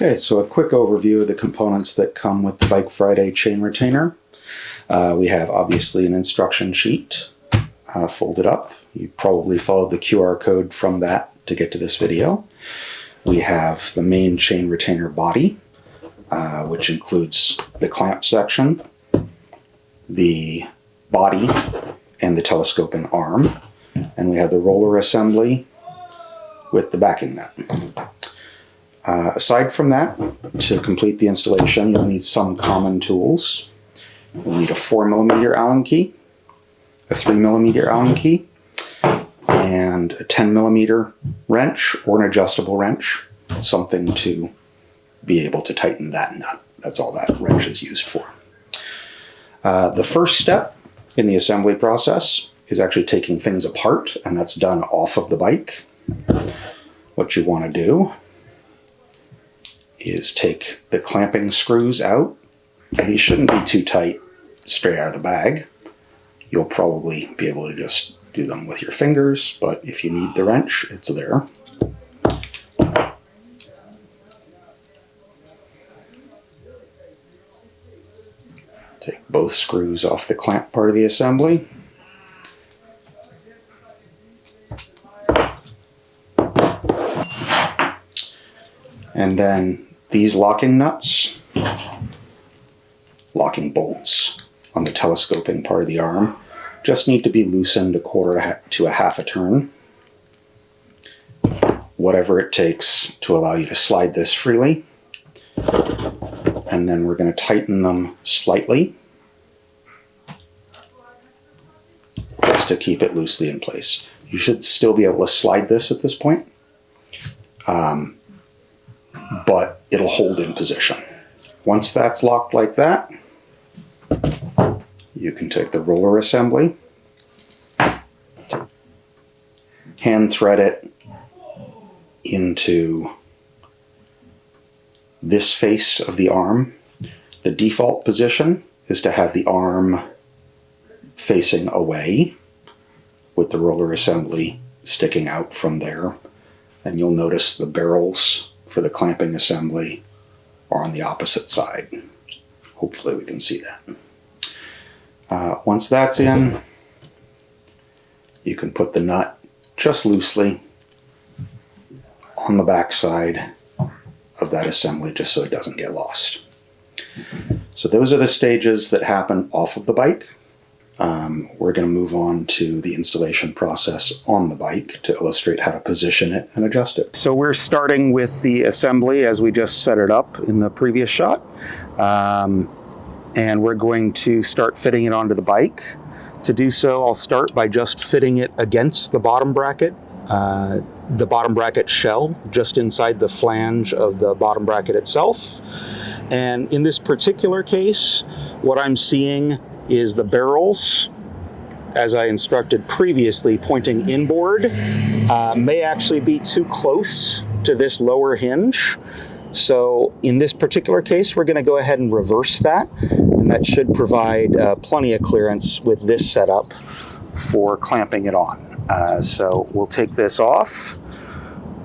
Okay, so a quick overview of the components that come with the Bike Friday chain retainer. We have obviously an instruction sheet folded up. You probably followed the QR code from that to get to this video. We have the main chain retainer body, which includes the clamp section, the body, and the telescoping arm. And we have the roller assembly with the backing nut. Aside from that, to complete the installation, you'll need some common tools. You'll need a 4mm Allen key, a 3mm Allen key, and a 10mm wrench or an adjustable wrench, something to be able to tighten that nut. That's all that wrench is used for. The first step in the assembly process is actually taking things apart, and that's done off of the bike. What you want to do is take the clamping screws out. These shouldn't be too tight straight out of the bag. You'll probably be able to just do them with your fingers, but if you need the wrench, it's there. Take both screws off the clamp part of the assembly. And then these locking nuts, locking bolts on the telescoping part of the arm, just need to be loosened a quarter to a half a turn. Whatever it takes to allow you to slide this freely. And then we're going to tighten them slightly, just to keep it loosely in place. You should still be able to slide this at this point. But it'll hold in position. Once that's locked like that, you can take the roller assembly, hand thread it into this face of the arm. The default position is to have the arm facing away with the roller assembly sticking out from there. And you'll notice the barrels for the clamping assembly are on the opposite side. Hopefully we can see that. Once that's in, you can put the nut just loosely on the back side of that assembly just so it doesn't get lost. So those are the stages that happen off of the bike. We're going to move on to the installation process on the bike to illustrate how to position it and adjust it. So we're starting with the assembly as we just set it up in the previous shot. And we're going to start fitting it onto the bike. To do so, I'll start by just fitting it against the bottom bracket shell, just inside the flange of the bottom bracket itself. And in this particular case, what I'm seeing is the barrels, as I instructed previously, pointing inboard, may actually be too close to this lower hinge. So in this particular case, we're going to go ahead and reverse that, and that should provide plenty of clearance with this setup for clamping it on. So we'll take this off,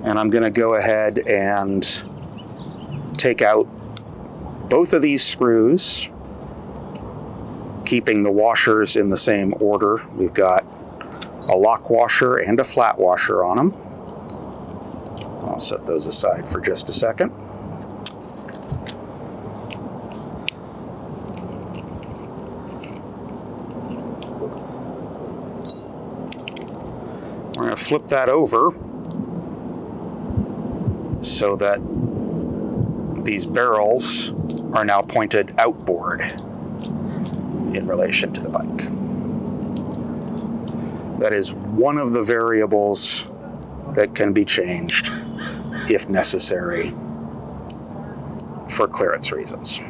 and I'm going to go ahead and take out both of these screws, keeping the washers in the same order. We've got a lock washer and a flat washer on them. I'll set those aside for just a second. We're going to flip that over so that these barrels are now pointed outboard in relation to the bike. That is one of the variables that can be changed if necessary for clearance reasons.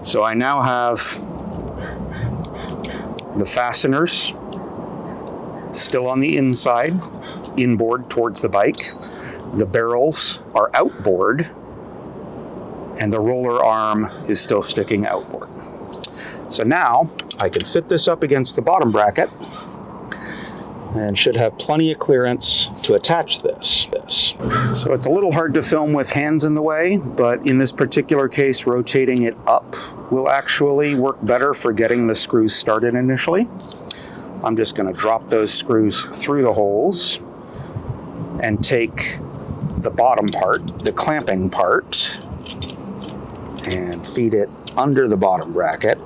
So I now have the fasteners still on the inside, inboard towards the bike. The barrels are outboard, and the roller arm is still sticking outboard. So now I can fit this up against the bottom bracket and should have plenty of clearance to attach this. So it's a little hard to film with hands in the way, but in this particular case, rotating it up will actually work better for getting the screws started initially. I'm just going to drop those screws through the holes and take the bottom part, the clamping part, and feed it under the bottom bracket.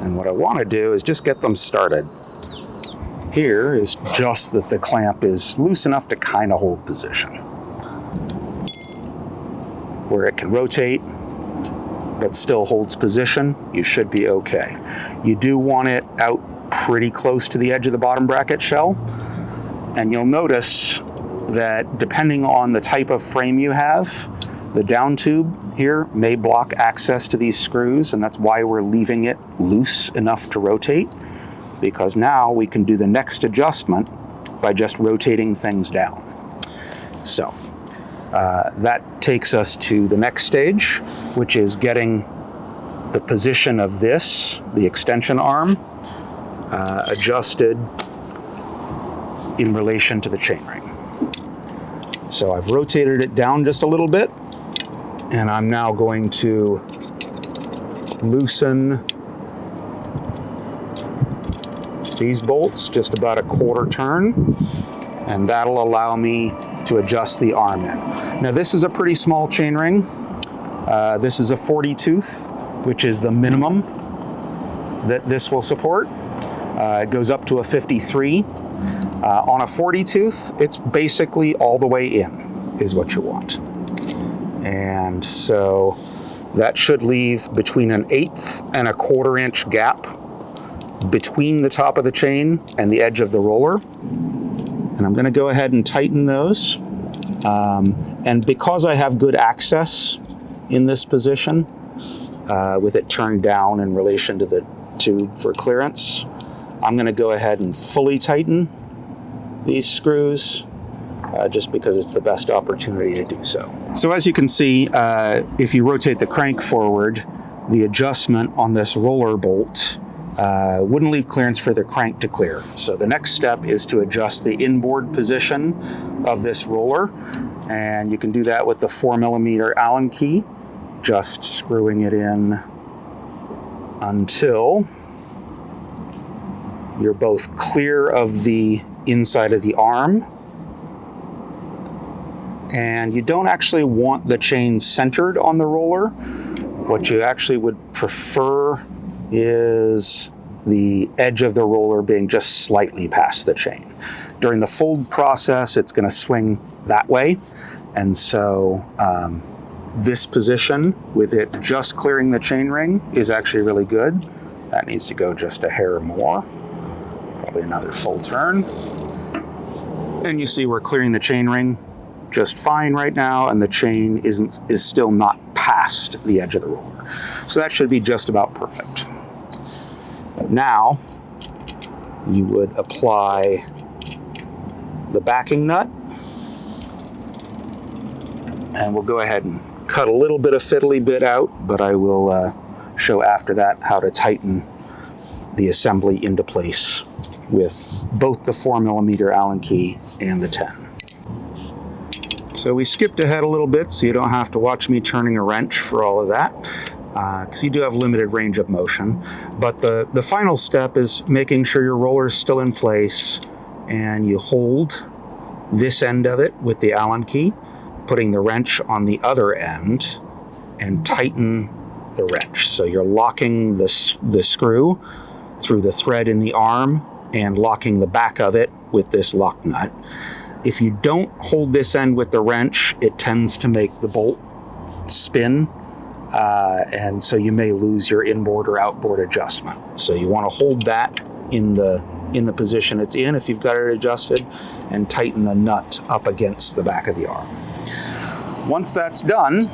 And what I want to do is just get them started. Here is just that the clamp is loose enough to kind of hold position, where it can rotate but still holds position. You should be okay. You do want it out pretty close to the edge of the bottom bracket shell, and you'll notice that depending on the type of frame you have, the down tube here may block access to these screws, and that's why we're leaving it loose enough to rotate, because now we can do the next adjustment by just rotating things down. So that takes us to the next stage, which is getting the position of this, the extension arm, adjusted in relation to the chainring. So I've rotated it down just a little bit, and I'm now going to loosen these bolts just about a quarter turn, and that'll allow me to adjust the arm in. Now this is a pretty small chainring. This is a 40 tooth, which is the minimum that this will support. It goes up to a 53. On a 40 tooth, it's basically all the way in is what you want. And so that should leave between an 1/8 and a 1/4 inch gap between the top of the chain and the edge of the roller. And I'm going to go ahead and tighten those. And because I have good access in this position, with it turned down in relation to the tube for clearance, I'm going to go ahead and fully tighten these screws, just because it's the best opportunity to do so. So as you can see, if you rotate the crank forward, the adjustment on this roller bolt wouldn't leave clearance for the crank to clear. So the next step is to adjust the inboard position of this roller, and you can do that with the 4mm Allen key, just screwing it in until you're both clear of the inside of the arm, and you don't actually want the chain centered on the roller. What you actually would prefer is the edge of the roller being just slightly past the chain. During the fold process, it's going to swing that way, and so this position with it just clearing the chain ring is actually really good. That needs to go just a hair more, probably another full turn. And you see we're clearing the chain ring just fine right now, and the chain is still not past the edge of the roller. So that should be just about perfect. Now you would apply the backing nut, and we'll go ahead and cut a little bit of fiddly bit out, but I will show after that how to tighten the assembly into place with both the 4mm Allen key and the 10. So we skipped ahead a little bit, so you don't have to watch me turning a wrench for all of that, because you do have limited range of motion. But the final step is making sure your roller is still in place, and you hold this end of it with the Allen key, putting the wrench on the other end, and tighten the wrench. So you're locking the screw through the thread in the arm and locking the back of it with this lock nut. If you don't hold this end with the wrench, it tends to make the bolt spin, and so you may lose your inboard or outboard adjustment. So you want to hold that in the position it's in if you've got it adjusted, and tighten the nut up against the back of the arm. Once that's done,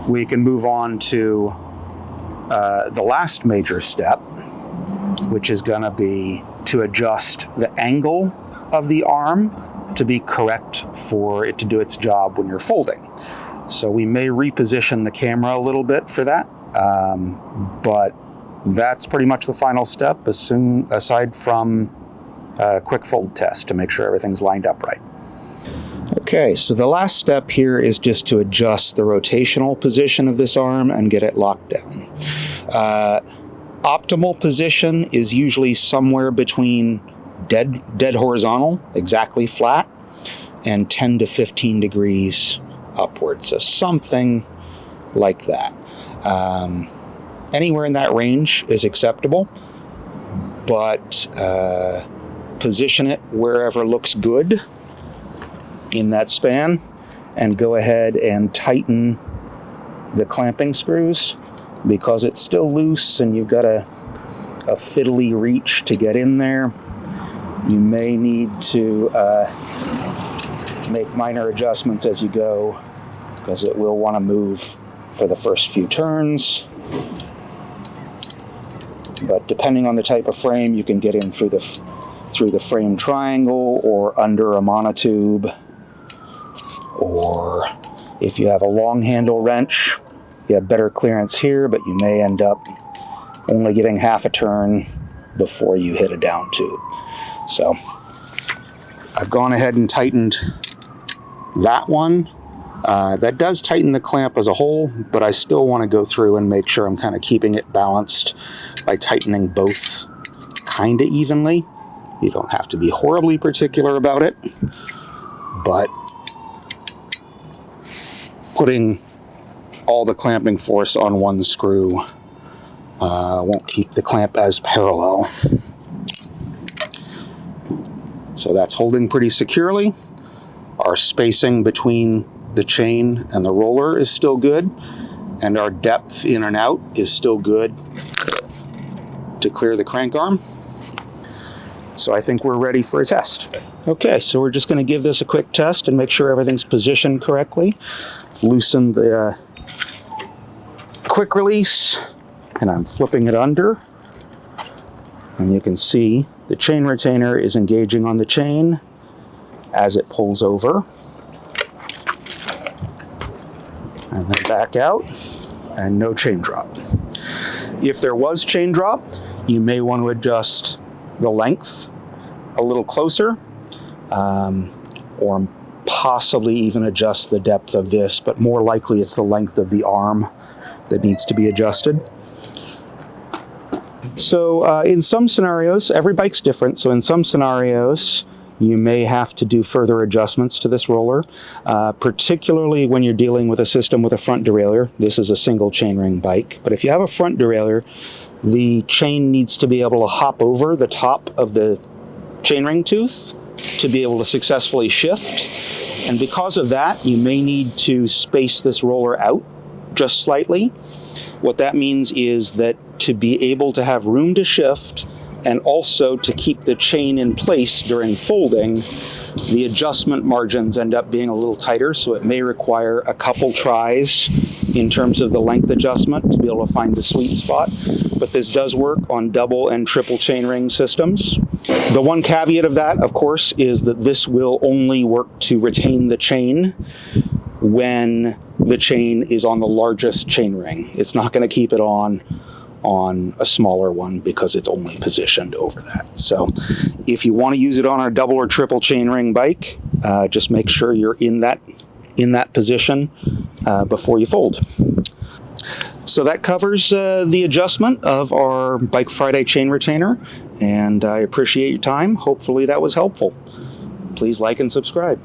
we can move on to the last major step, which is going to be to adjust the angle of the arm to be correct for it to do its job when you're folding. So we may reposition the camera a little bit for that, but that's pretty much the final step, aside from a quick fold test to make sure everything's lined up right. Okay, so the last step here is just to adjust the rotational position of this arm and get it locked down. Optimal position is usually somewhere between dead horizontal, exactly flat, and 10 to 15 degrees upwards. So something like that. Anywhere in that range is acceptable, but position it wherever looks good in that span, and go ahead and tighten the clamping screws, because it's still loose and you've got a fiddly reach to get in there. You may need to make minor adjustments as you go, because it will want to move for the first few turns. But depending on the type of frame, you can get in through the frame triangle or under a monotube. Or if you have a long handle wrench, you have better clearance here, but you may end up only getting half a turn before you hit a down tube. So I've gone ahead and tightened that one. That does tighten the clamp as a whole, but I still want to go through and make sure I'm kind of keeping it balanced by tightening both kind of evenly. You don't have to be horribly particular about it, but putting all the clamping force on one screw won't keep the clamp as parallel. So that's holding pretty securely. Our spacing between the chain and the roller is still good, and our depth in and out is still good to clear the crank arm. So I think we're ready for a test. Okay, so we're just going to give this a quick test and make sure everything's positioned correctly. Loosen the quick release, and I'm flipping it under, and you can see the chain retainer is engaging on the chain as it pulls over, and then back out, and no chain drop. If there was chain drop, you may want to adjust the length a little closer, or possibly even adjust the depth of this, but more likely it's the length of the arm that needs to be adjusted. So in some scenarios, every bike's different, so in some scenarios you may have to do further adjustments to this roller, particularly when you're dealing with a system with a front derailleur. This is a single chainring bike, but if you have a front derailleur, the chain needs to be able to hop over the top of the chainring tooth to be able to successfully shift. And because of that, you may need to space this roller out just slightly. What that means is that to be able to have room to shift and also to keep the chain in place during folding, the adjustment margins end up being a little tighter, so it may require a couple tries in terms of the length adjustment to be able to find the sweet spot. But this does work on double and triple chainring systems. The one caveat of that, of course, is that this will only work to retain the chain when the chain is on the largest chainring. It's not going to keep it on a smaller one because it's only positioned over that. So if you want to use it on a double or triple chainring bike, just make sure you're in that position before you fold. So that covers the adjustment of our Bike Friday chain retainer, and I appreciate your time. Hopefully that was helpful. Please like and subscribe.